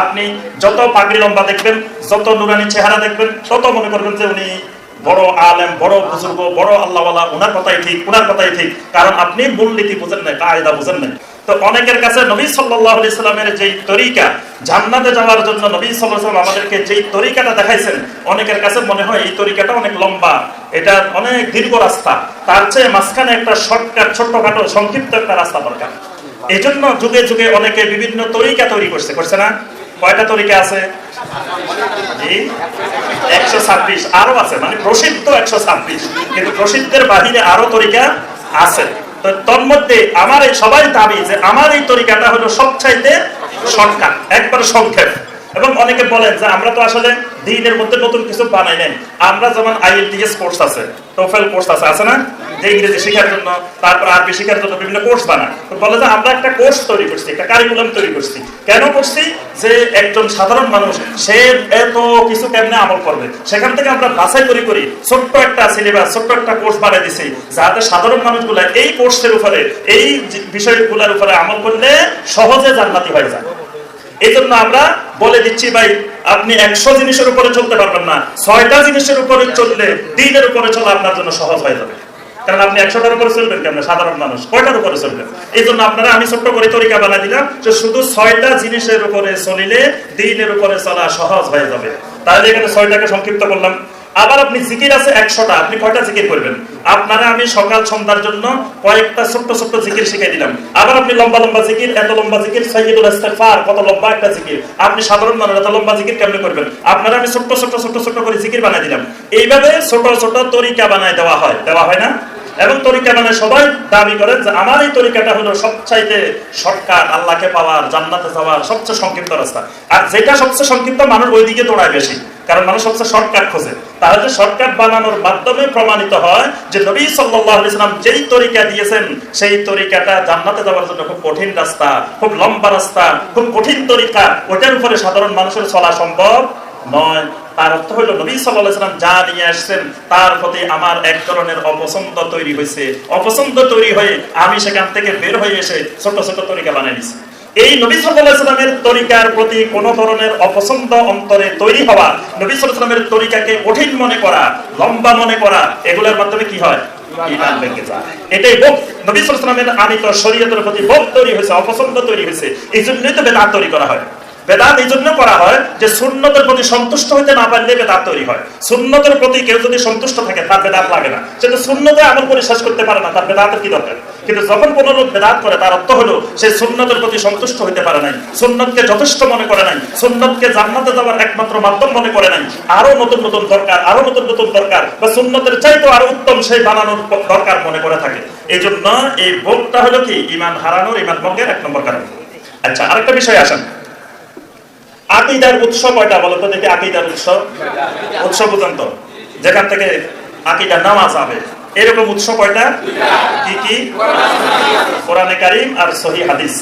আপনি যত পাগড়ি লম্বা দেখবেন, যত নুরানি চেহারা দেখবেন, তত মনে করবেন যে উনি বড় আলেম, বড় বুজুর্গ, বড় আল্লাহওয়ালা, ওনার কথাই ঠিক, ওনার কথাই ঠিক। কারণ আপনি মূলনীতি বুঝেন নাই, কায়দা বুঝেন নাই। তো অনেকের কাছে নবী সাল্লাল্লাহু আলাইহি সাল্লামের যেই তরিকা, জান্নাতে যাওয়ার জন্য নবী সাল্লাল্লাহু আলাইহি সাল্লাম আমাদেরকে যেই তরিকাটা দেখাইছেন, অনেকের কাছে মনে হয় এই তরিকাটা অনেক লম্বা, এটা অনেক দীর্ঘ রাস্তা, তার চেয়ে মাঝখানে একটা শর্টকাট, ছোট্টখাটো সংক্ষিপ্ত একটা রাস্তা দরকার। এই জন্য যুগে যুগে অনেকে বিভিন্ন তরিকা তৈরি করছে না? কয়টা তরিকা আছে? জি 126 আরো আছে, মানে প্রসিদ্ধ 126, কিন্তু প্রসিদ্ধের বাহিরে আরো তরিকা আছে। তো তন্মধ্যে আমার এই সবাই দাবি যে আমার এই তরিকাটা হলো সবচাইতে শর্টকাট, একবারে সংক্ষেপ। এবং অনেকে বলেন যে আমরা তো আসলে দ্বীনের মধ্যে নতুন কিছু বানাই নাই। আমরা যেমন IELTS কোর্স আছে, টোফেল কোর্স আছে না, যে ইংরেজি শেখার জন্য, তারপর আরবি শেখার জন্য বিভিন্ন কোর্স বানায়। তো বলে যে আমরা একটা কোর্স তৈরি করছি, একটা কারিকুলাম তৈরি করছি। কেন করছি? যে একজন সাধারণ মানুষ সে এত কিছু কেমনে আমল করবে, সেখান থেকে আমরা বাছাই করি ছোট্ট একটা সিলেবাস, ছোট্ট একটা কোর্স বানিয়ে দিছি, যাতে সাধারণ মানুষগুলা এই কোর্সের উপরে, এই বিষয়গুলোর উপরে আমল করলে সহজে জান্নাতি হয়ে যায়। এই জন্য আমরা বলে দিচ্ছি, ভাই আপনি 100 জিনিসের উপরে চলতে পারবেন না, 6টা জিনিসের উপরে চললে দ্বীনের উপরে চলা আপনার জন্য সহজ হয়ে যাবে। কারণ আপনি 100টার উপরে চলবেন কেমন, সাধারণ মানুষ কয়টার উপরে চলবেন? এই জন্য আপনারা আমি ছোট্ট করে তরিকা বানাই দিলাম যে শুধু 6টা জিনিসের উপরে চলিলে দ্বীনের উপরে চলা সহজ হয়ে যাবে। তাহলে এখানে 6টাকে সংক্ষিপ্ত করলাম। আবার আপনি জিকির আছে 100টা, আপনি কয়টা জিকির করবেন? আপনারা আমি সকাল সন্ধ্যার জন্য কয়েকটা ছোট্ট ছোট্ট জিকির শিখিয়ে দিলাম। আবার আপনি লম্বা লম্বা জিকির, এত লম্বা জিকির, সাইয়্যিদুল ইস্তিগফার, কত লম্বা একটা জিকির, আপনি সাধারণ মানুষ এত লম্বা জিকির কেমনে করবেন? আপনারা আমি ছোট্ট ছোট্ট ছোট্ট ছোট্ট করে জিকির বানাই দিলাম। এইভাবে ছোট ছোট তরিকা বানায় দেওয়া হয় না? এবং তরিকা মানে সবাই দাবি করেন যে আমার এই তরিকাটা হলো সবচাইতে শর্টকাট, আল্লাহকে পাওয়ার, জান্নাতে যাওয়ার সবচেয়ে সংক্ষিপ্ত রাস্তা। আর যেটা সবচেয়ে সংক্ষিপ্ত, মানুষ ওই দিকে দৌড়ায় বেশি, কারণ মানুষ সবচেয়ে শর্টকাট খোঁজে। তাহলে শর্টকাট বানানোর মাধ্যমে প্রমাণিত হয় যে নবী সাল্লাল্লাহু আলাইহি সাল্লাম যেই তরিকা দিয়েছেন, সেই তরিকাটা জান্নাতে যাওয়ার জন্য খুব কঠিন রাস্তা, খুব লম্বা রাস্তা, খুব কঠিন তরিকা, ওটার উপরে সাধারণ মানুষের চলা সম্ভব নয়। তার অর্থ হলো নবী সাল্লাল্লাহু আলাইহি সাল্লাম যা নিয়ে আসছেন তার প্রতি আমার এক ধরনের অপছন্দ তৈরি হয়েছে। অপছন্দ তৈরি হয়ে আমি সেখান থেকে বের হয়ে এসে ছোট ছোট তরিকা বানিয়ে নিয়েছি। এই নবী সাল্লাল্লাহু আলাইহি সাল্লামের তরিকার প্রতি কোন ধরনের অপছন্দ অন্তরে তৈরি হওয়া, নবী সাল্লাল্লাহু আলাইহি সাল্লামের তরিকাকে কঠিন মনে করা, লম্বা মনে করা, এগুলোর মাধ্যমে কি হয়? ঈমান ভেঙে যায়। এটাই বোধ, নবী সাল্লাল্লাহু আলাইহি সাল্লামের আনিত শরীয়তের প্রতি বোধ তৈরি হয়েছে, অপছন্দ তৈরি হয়েছে। এই জন্যই তো বেদাত তৈরি করা হয়। বেদাত এই জন্য করা হয় যে সুন্নতের প্রতি সন্তুষ্ট হইতে না পারলে বেদাত তৈরি হয়। সুন্নতের প্রতি কেউ যদি সন্তুষ্ট থাকে তার বেদাত লাগে না, সে তো সুন্নতে আমল করে শেষ করতে পারে না, তার বেদাতের কি দরকার? কিন্তু যখন কোন লোক বেদাত করে, তার অর্থ হলো সে সুন্নতের প্রতি সন্তুষ্ট হইতে পারে নাই, সুন্নতকে যথেষ্ট মনে করে নাই, সুন্নতকে জান্নাতে যাওয়ার একমাত্র মাধ্যম মনে করে নাই। আরো নতুন নতুন দরকার, আরো নতুন নতুন দরকার, বা সুন্নতের চাইতেও আরো উত্তম সেই বানানোর দরকার মনে করে থাকে। এই জন্য এই বোধটা হলো কি ঈমান হারানোর, ঈমান ভঙ্গের 1 নম্বর কারণ। আচ্ছা, আরেকটা বিষয় আসেন, আকীদার উৎস কয়টা বলো তো দেখি? আকীদার উৎস পর্যন্ত যেখান থেকে আকীদা নেওয়া যাবে, এরকম উৎস কয়টা? কি কি? কোরআনে কারীম আর সহিহ হাদিস।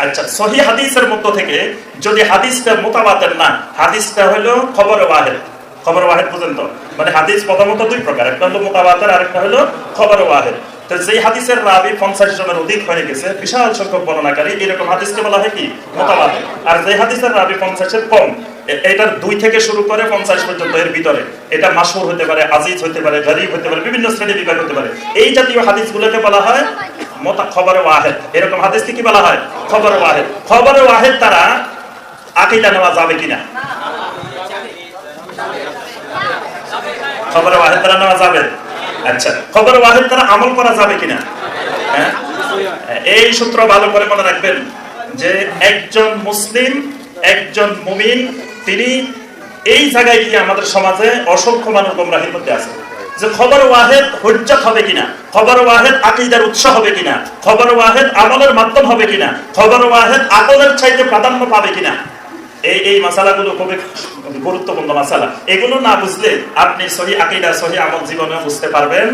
আচ্ছা, সহিহ হাদিসের মধ্য থেকে যদি হাদিসটা মুতাওয়াতির না, হাদিসটা হলো খবরে ওয়াহিদ। খবরে ওয়াহিদ বুঝেন তো? মানে হাদিস প্রথমত 2 প্রকার, একটা হলো মুতাওয়াতির আর একটা হলো খবরে ওয়াহিদ। তো যেই হাদিসের রাবী 50 জনের অধিক হয়ে গেছে, বিশাল সংখ্যক বর্ণনাকারী, এরকম হাদিসকে বলা হয় কি? মুতাওয়াতির। আর যেই হাদিসের রাবী 50 এর কম, এটার 2 থেকে শুরু করে 50 পর্যন্ত, এর ভিতরে এটা মাশহুর হতে পারে, আজিজ হতে পারে, গরীব হতে পারে, বিভিন্ন শ্রেণী বিভাগ হতে পারে। এই জাতীয় হাদিসগুলোকে বলা হয় খবরে ওয়াহিদ। এরকম হাদিসকে কি বলা হয়? খবরে ওয়াহিদ। খবরে ওয়াহিদ তারা আকীদা নেওয়া যাবে কিনা? খবরে ওয়াহিদ তারা নেওয়া যাবে। আচ্ছা, খবর ওয়াহিদ দ্বারা আমল করা যাবে কিনা? এই সূত্র ভালো করে মনে রাখবেন যে একজন মুসলিম, একজন মুমিন, তিনি এই জায়গায় গিয়ে আমাদের সমাজে অসংখ্য মানুষ গোমরাহির মধ্যে আছে যে খবর ওয়াহিদ হুজ্জত হবে কিনা, খবর ওয়াহিদ আকীদার উৎস হবে কিনা, খবর ওয়াহিদ আমলের মাধ্যম হবে কিনা, খবর ওয়াহিদ আকলের চাইতে প্রাধান্য পাবে কিনা। এই মাসালাগুলো খুবই গুরুত্বপূর্ণ মাসালা। এগুলো না বুঝলে আপনি সহি আকীদা, সহি আমল জীবনে বুঝতে পারবেন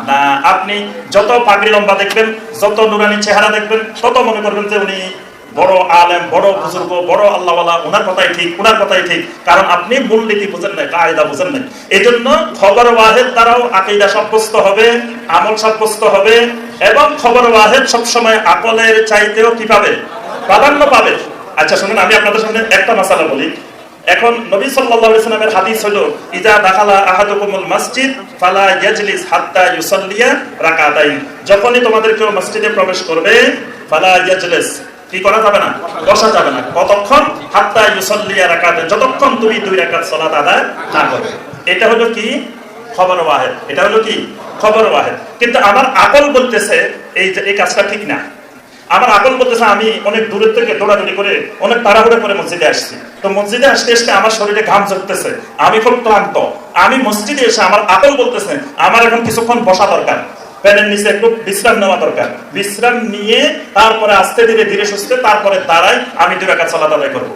না। আপনি যত পাগড়ি লম্বা দেখবেন, যত নুরানি চেহারা দেখবেন, তত মনে করবেন যে উনি বড় আলেম, বড় বুজুর্গ, বড় আল্লাহওয়ালা, ওনার কথাই ঠিক, ওনার কথাই ঠিক। কারণ আপনি মূলনীতি বুঝেন নাই, কায়দা বুঝেন নাই। এই জন্য খবর ওয়াহিদ দ্বারাও আকীদা সাব্যস্ত হবে, আমল সাব্যস্ত হবে, এবং খবর ওয়াহিদ সবসময় আকলের চাইতেও কি পাবে? প্রাধান্য পাবে। আচ্ছা শুনুন, আমি আপনাদের সামনে একটা মাসালা বলি। এখন নবী সাল্লাল্লাহু আলাইহি ওয়াসাল্লামের হাদিস হলো, ইজা দাখালা আহাদুকুমুল মসজিদ ফালা ইয়াজলিস হাত্তা ইউসাল্লিয়া রাকাতাইন। যখনই তোমাদের কেউ মসজিদে প্রবেশ করবে, ফালা ইয়াজলিস, কি করা যাবে না? বসা যাবে না। কতক্ষণ? হাত্তা ইউসাল্লিয়া রাকাতাইন, যতক্ষণ তুমি 2 রাকাত সালাত আদায় না করবে। এটা হলো কি? খবর ওয়াহিদ। এটা হলো কি? খবর ওয়াহিদ। কিন্তু আমার আকল বলতেছে এই কাজটা ঠিক না। আমার আকল বলতেছে আমি অনেক দূরের থেকে দৌড়াদৌড়ি করে অনেক তাড়াহুড়ো করে মসজিদে আসছি, তো মসজিদে আসতে আসতে আমার শরীরে ঘাম ঝরতেছে, আমি খুব ক্লান্ত। আমি মসজিদে এসে আমার আকল বলতেছে আমার এখন কিছুক্ষণ বসা দরকার, ফ্যানের নিচে একটু বিশ্রাম নেওয়া দরকার। বিশ্রাম নিয়ে তারপরে আস্তে ধীরে ধীরে সুস্থে তারপরে দাঁড়াই আমি 2 রাকাত সালাত আদায় করবো।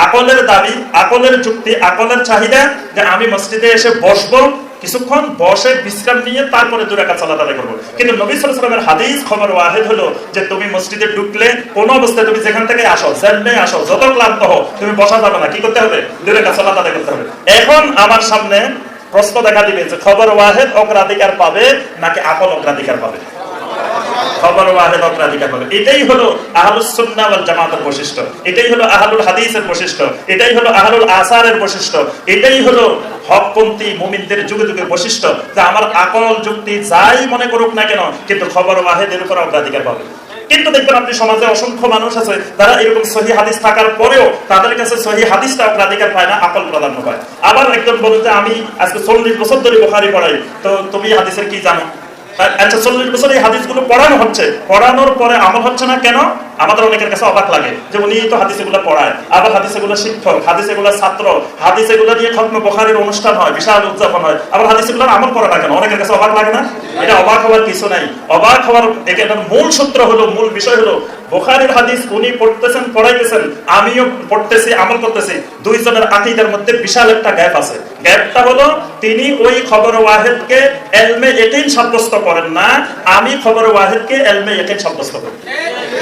আকলের দাবি, আকলের যুক্তি, আকলের চাহিদা যে আমি মসজিদে এসে বসবো, কিছুক্ষণ বসে বিশ্রাম নিয়ে তারপরে 2 রাকাত সালাত আদায় করবো। কিন্তু নবী সাল্লাল্লাহু আলাইহি ওয়াসাল্লামের হাদিস খবর ওয়াহিদ হলো যে তুমি মসজিদে ঢুকলে কোন অবস্থায় তুমি যেখান থেকে আসো, যেমনি আসো, যত ক্লান্ত হও, তুমি বসা যাবে না। কি করতে হবে? 2 রাকাত সালাত আদায় করতে হবে। এখন আমার সামনে প্রশ্ন দেখা দিবে যে খবর ওয়াহিদ অগ্রাধিকার পাবে নাকি আকল অগ্রাধিকার পাবে? খবর ওয়াহিদ অগ্রাধিকার পাবে। এটাই হলো আহলুস সুন্নাহ ওয়াল জামাতের বৈশিষ্ট্য, এটাই হলো আহলুল হাদিসের বৈশিষ্ট্য, এটাই হলো আহলুল আসারের বৈশিষ্ট্য, এটাই হলো হকপন্থী মুমিনদের যুগে যুগে বৈশিষ্ট্য, যে আমার আকল যুক্তি যাই মনে করুক না কেন, কিন্তু খবর ওয়াহিদের উপর অগ্রাধিকার পাবে। কিন্তু দেখবেন আপনি সমাজে অসংখ্য মানুষ আছে যারা এরকম সহিহ হাদিস থাকার পরেও তাদের কাছে সহিহ হাদিসটা অগ্রাধিকার পায় না, আকল প্রাধান্য পায়। আবার একজন বলতে আমি আজকে 40 বছর ধরে বুখারী পড়াই, তো তুমি হাদিসের কি জানো? আচ্ছা 40 বছর এই হাদিসগুলো পড়ানো হচ্ছে, পড়ানোর পরে আমল হচ্ছে না কেন? আমাদের অনেকের কাছে অবাক লাগে যে উনি তো হাদিসগুলো পড়ায়, আবার হাদিসগুলো শিক্ষক, হাদিসগুলো ছাত্র, হাদিসগুলো নিয়ে খতম বুখারীর অনুষ্ঠান হয়, বিশাল উদযাপন হয়, আবার হাদিসগুলো আমল করা না কেন? অনেকের কাছে অবাক লাগে না? এটা অবাক হওয়ার কিছু নাই। অবাক হওয়ার এটার মূল সূত্র হলো, মূল বিষয় হলো, বুখারীর হাদিস উনি পড়তেছেন, পড়াইতেছেন, আমিও পড়তেছি, আমল করতেছি, দুইজনের আকীদার মধ্যে বিশাল একটা গ্যাপ আছে। গ্যাপটা হলো তিনি ওই খবর ওয়াহিদকে ইলমে ইয়াকিন সাব্যস্ত করেন না, আমি খবর ওয়াহিদকে ইলমে ইয়াকিন সাব্যস্ত করি।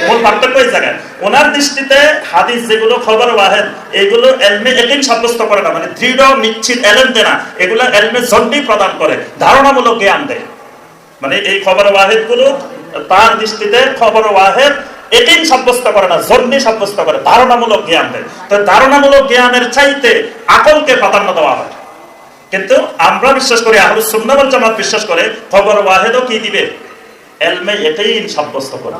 মূল পার্থক্য এই জায়গায়। ওনার দৃষ্টিতে হাদিস যেগুলো খবর ওয়াহিদ, এগুলো ইলমে ইয়াকিন সাব্যস্ত করে না, মানে দৃঢ় নিশ্চিত ইলম দেয় না, এগুলো ইলমে জন্নি প্রদান করে, ধারণামূলক জ্ঞান দেয়। মানে এই খবর ওয়াহিদ গুলো তার দৃষ্টিতে খবর ওয়াহিদ ইয়াকিন সাব্যস্ত করে না, জন্নি সাব্যস্ত করে, ধারণামূলক জ্ঞান দেয়। তো ধারণামূলক জ্ঞানের চাইতে আকলকে প্রাধান্য দেওয়া হয়। কিন্তু আমরা বিশ্বাস করি, আহলুস সুন্নাহ ওয়াল জামাত বিশ্বাস করে খবর ওয়াহিদও কি দিবে? ইলমে ইয়াকিন সাব্যস্ত করে।